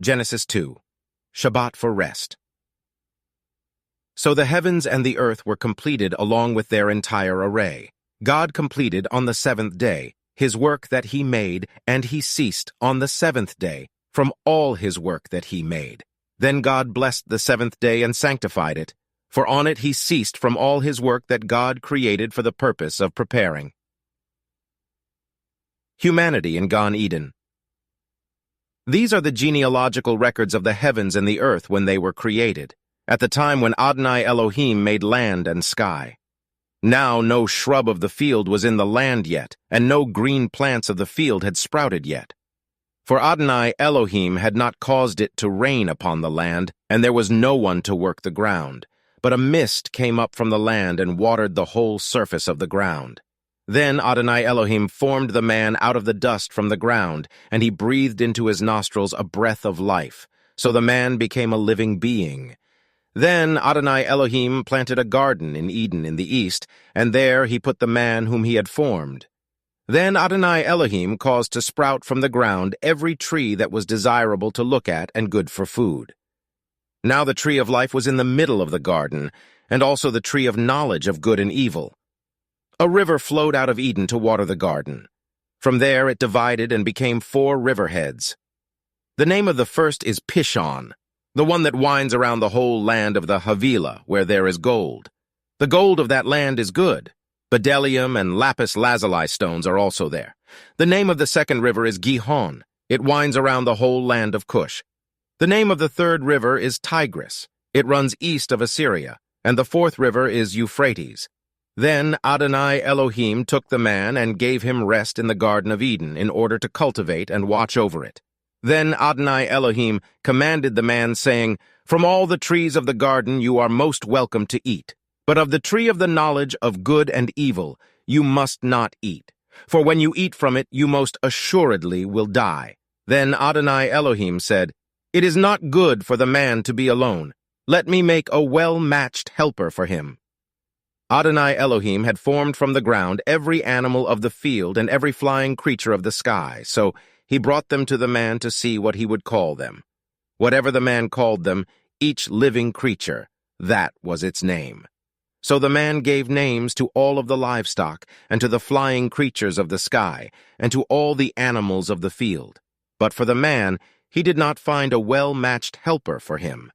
Genesis 2. Shabbat for rest. So the heavens and the earth were completed along with their entire array. God completed on the seventh day his work that he made, and he ceased on the seventh day from all his work that he made. Then God blessed the seventh day and sanctified it, for on it he ceased from all his work that God created for the purpose of preparing. Humanity in Gan Eden. These are the genealogical records of the heavens and the earth when they were created, at the time when Adonai Elohim made land and sky. Now no shrub of the field was in the land yet, and no green plants of the field had sprouted yet. For Adonai Elohim had not caused it to rain upon the land, and there was no one to work the ground. But a mist came up from the land and watered the whole surface of the ground. Then Adonai Elohim formed the man out of the dust from the ground, and he breathed into his nostrils a breath of life. So the man became a living being. Then Adonai Elohim planted a garden in Eden in the east, and there he put the man whom he had formed. Then Adonai Elohim caused to sprout from the ground every tree that was desirable to look at and good for food. Now the tree of life was in the middle of the garden, and also the tree of knowledge of good and evil. A river flowed out of Eden to water the garden. From there it divided and became 4 riverheads. The name of the first is Pishon, the one that winds around the whole land of the Havilah, where there is gold. The gold of that land is good. Bdellium and lapis lazuli stones are also there. The name of the second river is Gihon. It winds around the whole land of Cush. The name of the third river is Tigris. It runs east of Assyria. And the fourth river is Euphrates. Then Adonai Elohim took the man and gave him rest in the Garden of Eden in order to cultivate and watch over it. Then Adonai Elohim commanded the man, saying, "From all the trees of the garden you are most welcome to eat, but of the tree of the knowledge of good and evil you must not eat, for when you eat from it you most assuredly will die." Then Adonai Elohim said, "It is not good for the man to be alone. Let me make a well-matched helper for him." Adonai Elohim had formed from the ground every animal of the field and every flying creature of the sky, so he brought them to the man to see what he would call them. Whatever the man called them, each living creature, that was its name. So the man gave names to all of the livestock, and to the flying creatures of the sky, and to all the animals of the field. But for the man, he did not find a well-matched helper for him.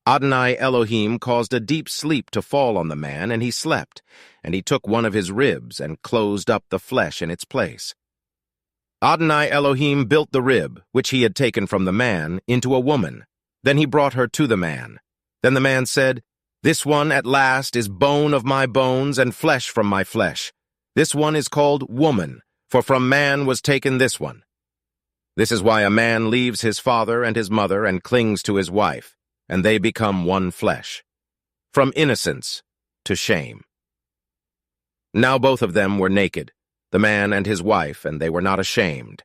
Adonai Elohim caused a deep sleep to fall on the man, and he slept, and he took one of his ribs and closed up the flesh in its place. Adonai Elohim built the rib, which he had taken from the man, into a woman. Then he brought her to the man. Then the man said, "This one at last is bone of my bones and flesh from my flesh. This one is called woman, for from man was taken this one." This is why a man leaves his father and his mother and clings to his wife, and they become one flesh. From innocence to shame. Now both of them were naked, the man and his wife, and they were not ashamed.